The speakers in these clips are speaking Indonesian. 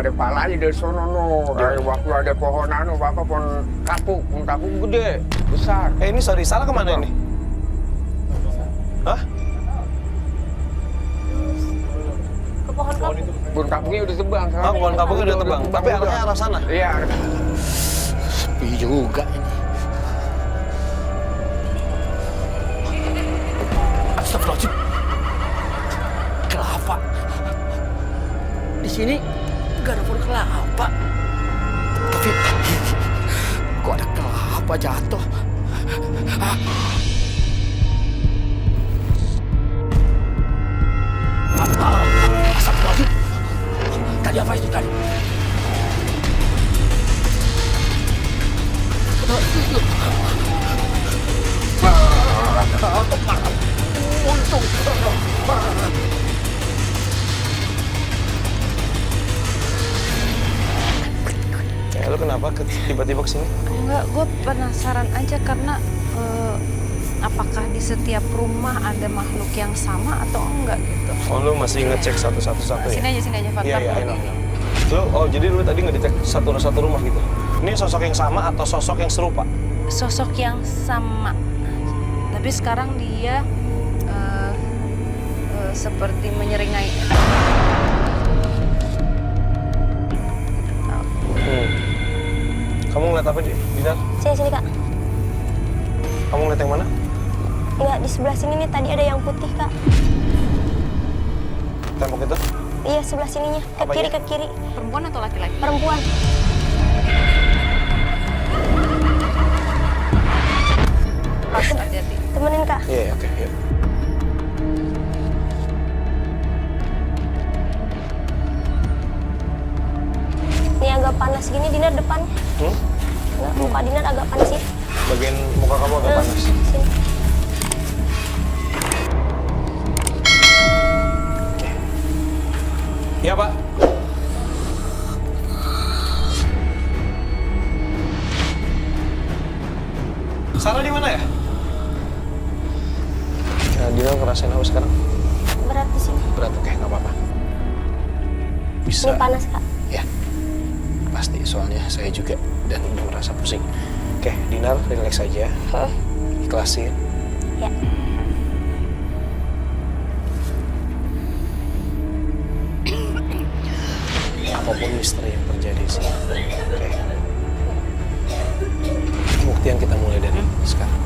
ada palanya dari sono no. Dari waktu ada pohon pohon kapuk gede, besar. Ini sorry, salah kemana ini? Hah? Ke pohon kapuk. Pohon kapuknya udah tebang. Oh, pohon kapuknya udah tebang. Tapi arahnya arah sana. Iya. Sepi juga ini. Astagfirullahaladzim. Kelapa. Di sini nggak ada pohon kelapa. Tapi kok ada kelapa jatuh? Hah? Astagfirullahaladzim. Tadi apa itu tadi? Lu kenapa tiba-tiba kesini? Enggak, gue penasaran aja karena apakah di setiap rumah ada makhluk yang sama atau enggak gitu. Oh, lu masih ngecek satu-satu ya? Sini aja, Fat. Iya, I know. Lu, jadi lu tadi ngecek satu rumah gitu? Ini sosok yang sama atau sosok yang serupa? Sosok yang sama. Tapi sekarang dia seperti menyeringai. Kamu ngeliat apa, Dinar? Sini, Kak. Kamu ngeliat yang mana? Enggak, di sebelah sini nih tadi ada yang putih, Kak. Tembok itu? Iya, sebelah sininya. Ke kiri. Perempuan atau laki-laki? Perempuan. Hati-hati. Temenin, Kak. Iya, oke, yuk. Ini agak panas gini, Dinar depannya. Enggak, muka Dinar agak panas ya. Bagian muka kamu agak panas. Sini. Iya, Pak. Sarah di mana ya? Nah, dia ngerasain apa sekarang? Berat di sini. Berat, oke, nggak apa-apa. Bisa. Ini panas, Kak. Ya, pasti soalnya saya juga dan udah merasa pusing. Oke, Dinar, relax aja. Ikhlasin. Ya. Apapun misteri yang terjadi sih. Oke. Bukti yang kita mulai dari sekarang.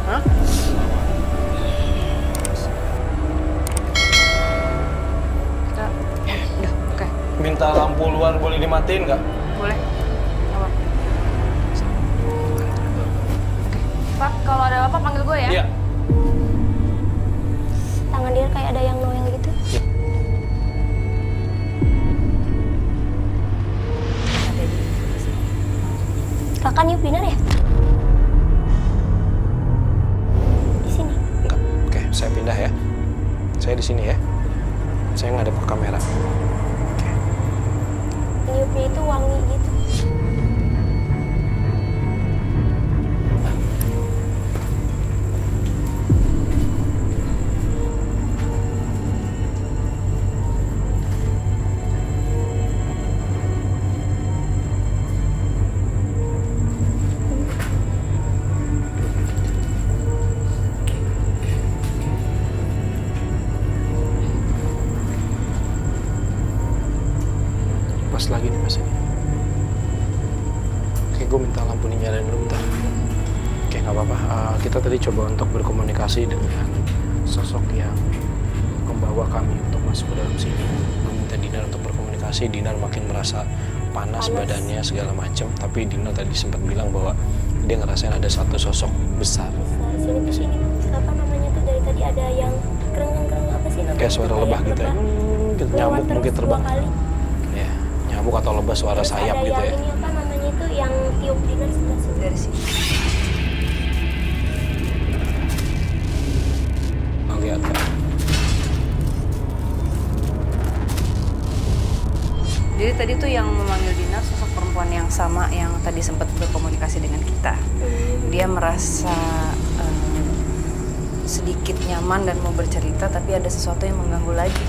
Hah? Udah, oke. Minta lampu luar boleh dimatiin nggak? Boleh. Apa? Oke. Pak, kalau ada apa panggil gue ya? Iya. Tangan dia kayak ada yang noel gitu. Kakak niup Dinar ya? Di sini. Enggak. Oke, saya pindah ya. Saya di sini ya. Saya ngadep ke kamera. Oke. Niupnya itu wangi gitu. Pas lagi nih mas ini. Oke, gue minta lampu ini nyalain dulu bentar. Oke, nggak apa-apa. Kita tadi coba untuk berkomunikasi dengan sosok yang membawa kami untuk masuk ke dalam sini. Meminta Dinar untuk berkomunikasi. Dinar makin merasa panas badannya segala macam. Tapi Dinar tadi sempat bilang bahwa dia ngerasain ada satu sosok besar. Di sini. Apa namanya tuh dari tadi ada yang kereng apa sih namanya? Kayak suara lebah gitu ya. Nyamuk mungkin terbang. 2 kali. Ya, nyamuk atau lebah suara Terus sayap ada gitu yang ya. ini apa namanya itu yang tiup Dinar sebelah sini. Dari sini. Lihat kan. Jadi tadi tuh yang memanggil Dinar sosok perempuan yang sama yang tadi sempat berkomunikasi dengan kita. Dia merasa sedikit nyaman dan mau bercerita, tapi ada sesuatu yang mengganggu lagi.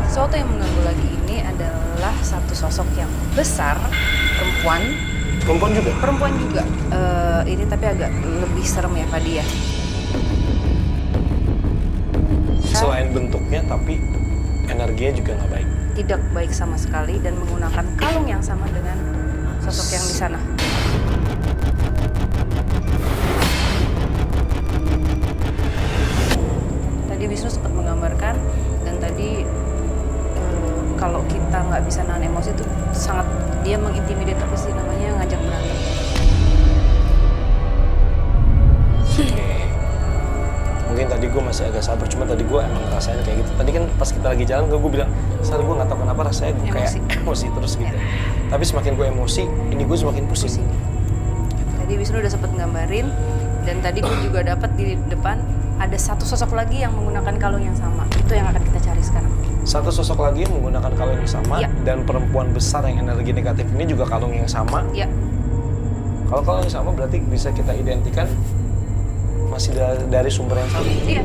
Sesuatu yang mengganggu lagi ini adalah satu sosok yang besar, perempuan. Perempuan juga? Perempuan juga. Ini tapi agak lebih serem ya Pak Dia. Selain bentuknya, tapi energinya juga nggak baik. Tidak baik sama sekali dan menggunakan kalung yang sama dengan sosok yang di sana. Tadi Wisnu sempat menggambarkan dan tadi kalau kita nggak bisa nahan emosi itu sangat dia mengintimidate, apa sih namanya, ngajak berantem. Mungkin tadi gue masih agak sabar, cuma tadi gue emang ngerasain kayak gitu. Tadi kan pas kita lagi jalan, gue bilang, Sar, gue gak tau kenapa rasanya gue kayak emosi terus gitu. Tapi semakin gue emosi, ini gue semakin pusing. Tadi Wisnu udah sempat nggambarin, dan tadi gue juga dapat di depan ada satu sosok lagi yang menggunakan kalung yang sama. Itu yang akan kita cari sekarang. Satu sosok lagi yang menggunakan kalung yang sama, Ya. dan perempuan besar yang energi negatif ini juga kalung yang sama. Ya, Kalau kalung yang sama berarti bisa kita identikan masih dari sumber yang sama. iya.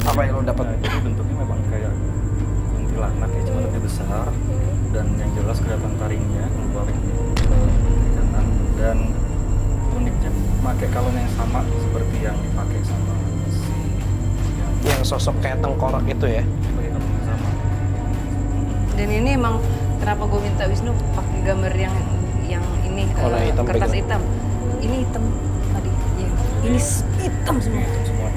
Apa yang lo dapat? Jadi bentuknya memang kayak kuntilanak ya, cuma lebih besar, dan yang jelas kelihatan taringnya keluar kiri kanan, dan uniknya pakai kalung yang sama seperti yang dipakai sama si Yang sosok kayak tengkorak itu ya? pakai kalung yang sama. Dan ini emang kenapa gue minta Wisnu pakai gambar yang ini Warna hitam, kertas background. hitam. Ini hitam tadi. Ya. Ini hitam semua. Semua.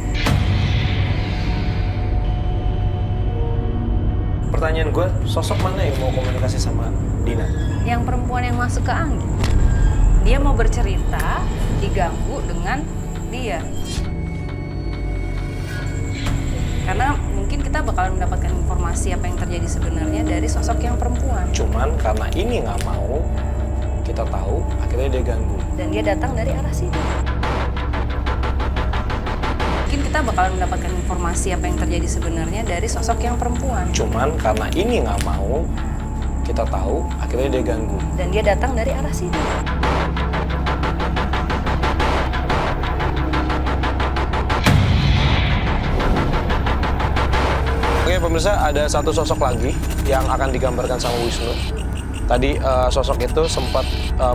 Pertanyaan gue, sosok mana yang mau komunikasi sama Dina? Yang perempuan yang masuk ke angin. Dia mau bercerita, diganggu dengan dia. Karena mungkin kita bakalan mendapatkan informasi apa yang terjadi sebenarnya dari sosok yang perempuan. Cuman karena ini nggak mau, kita tahu, akhirnya dia ganggu. Dan dia datang dari arah sini. Mungkin kita bakalan mendapatkan informasi apa yang terjadi sebenarnya dari sosok yang perempuan. Cuman karena ini nggak mau, kita tahu, akhirnya dia ganggu. Dan dia datang dari arah sini. Oke pemirsa, ada satu sosok lagi yang akan digambarkan sama Wisnu. Tadi sosok itu sempat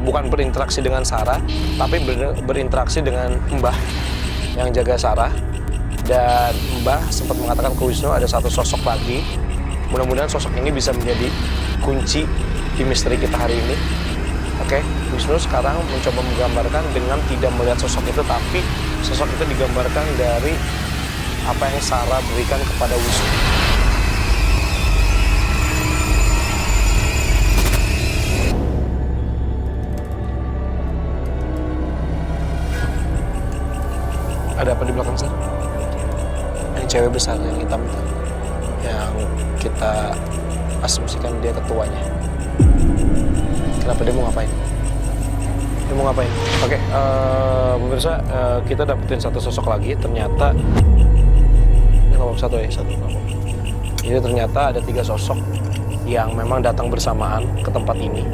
bukan berinteraksi dengan Sarah, tapi berinteraksi dengan Mbah yang jaga Sarah. Dan Mbah sempat mengatakan ke Wisnu ada satu sosok lagi. Mudah-mudahan sosok ini bisa menjadi kunci di misteri kita hari ini. Oke, Wisnu sekarang mencoba menggambarkan dengan tidak melihat sosok itu, tapi sosok itu digambarkan dari apa yang Sarah berikan kepada Wisnu. Ada apa di belakang sana? Yang cewek besar, yang hitam itu. Yang kita asumsikan dia ketuanya. Kenapa dia mau ngapain? Dia mau ngapain? Oke, pemirsa, kita dapetin satu sosok lagi. Ternyata ini kelompok satu ya, satu kelompok. Jadi ternyata ada 3 sosok yang memang datang bersamaan ke tempat ini.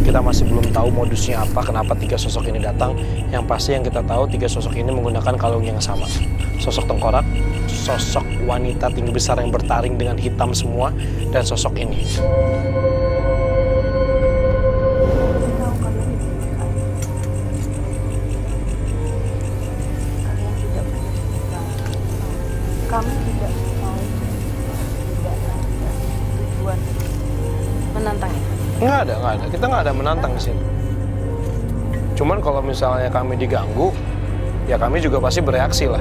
Kita masih belum tahu modusnya apa, kenapa 3 sosok ini datang. Yang pasti yang kita tahu 3 sosok ini menggunakan kalung yang sama. Sosok tengkorak, sosok wanita tinggi besar yang bertaring dengan hitam semua, dan sosok ini. Kami tidak mau, tidak ada tujuan menantangnya. Nggak ada. Kita nggak ada menantang di sini. Cuman kalau misalnya kami diganggu, ya kami juga pasti bereaksi lah.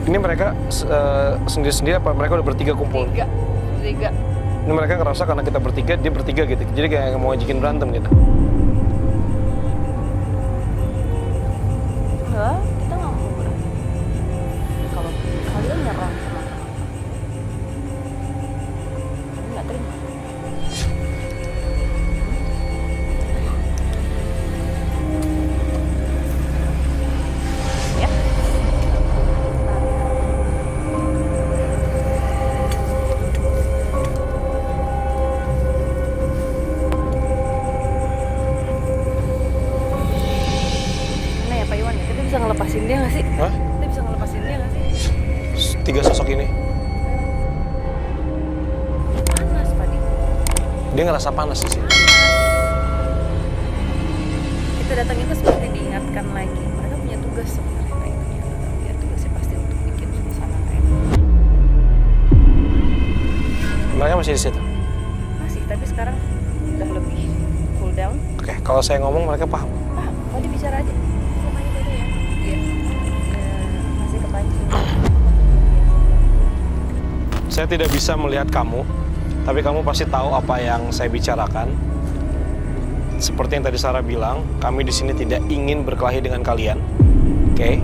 Ini mereka sendiri-sendiri apa mereka udah bertiga kumpul? Tiga. Ini mereka ngerasa karena kita bertiga, dia bertiga gitu. Jadi kayak mau ngajakin berantem gitu. Enggak, kita nggak mau berantem. Kalau kalian nyerang teman-teman, kami nggak terima. Ya. tiga sosok ini. Panas, Padi. Dia ngerasa panas di sini. Kita datang itu seperti diingatkan lagi. Mereka punya tugas sebenarnya kayak itu dia. Dia tugasnya pasti untuk bikin suasana kayak gitu. Mereka masih di situ. Masih, tapi sekarang udah lebih cool down. Oke, kalau saya ngomong mereka paham. Paham, Padi bicara aja. Mukanya beda ya. Iya. Masih kepancing. Saya tidak bisa melihat kamu, tapi kamu pasti tahu apa yang saya bicarakan. Seperti yang tadi Sarah bilang, kami di sini tidak ingin berkelahi dengan kalian. Oke?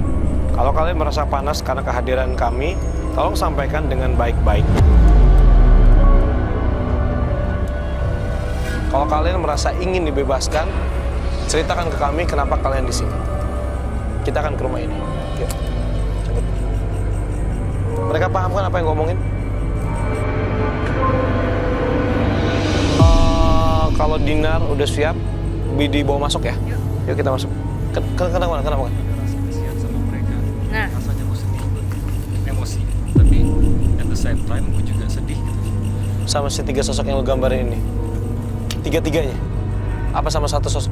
Kalau kalian merasa panas karena kehadiran kami, tolong sampaikan dengan baik-baik. Kalau kalian merasa ingin dibebaskan, ceritakan ke kami kenapa kalian di sini. Kita akan ke rumah ini. Yuk. Cabut. Mereka paham kan apa yang gue omongin? Kalau Dinar udah siap, dibawa masuk ya. Yuk kita masuk. Kenapa? Ada rasa kasihan sama mereka. Nah. Rasanya gue sedih, emosi. Tapi at the same time gue juga sedih gitu. Sama si tiga sosok yang lo gambarin ini. Tiga-tiganya? Apa sama satu sosok?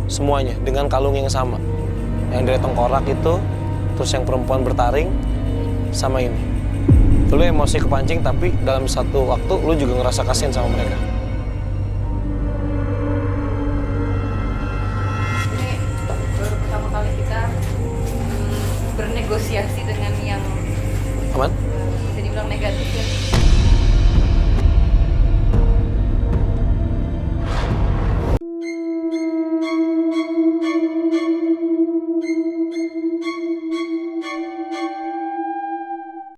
Semuanya dengan kalung yang sama. Yang dari tengkorak itu, terus yang perempuan bertaring, sama ini. Lu emosi kepancing, tapi dalam satu waktu lu juga ngerasa kasihan sama mereka. Ini baru pertama kali kita bernegosiasi dengan yang Aman? bisa dibilang negatif ya.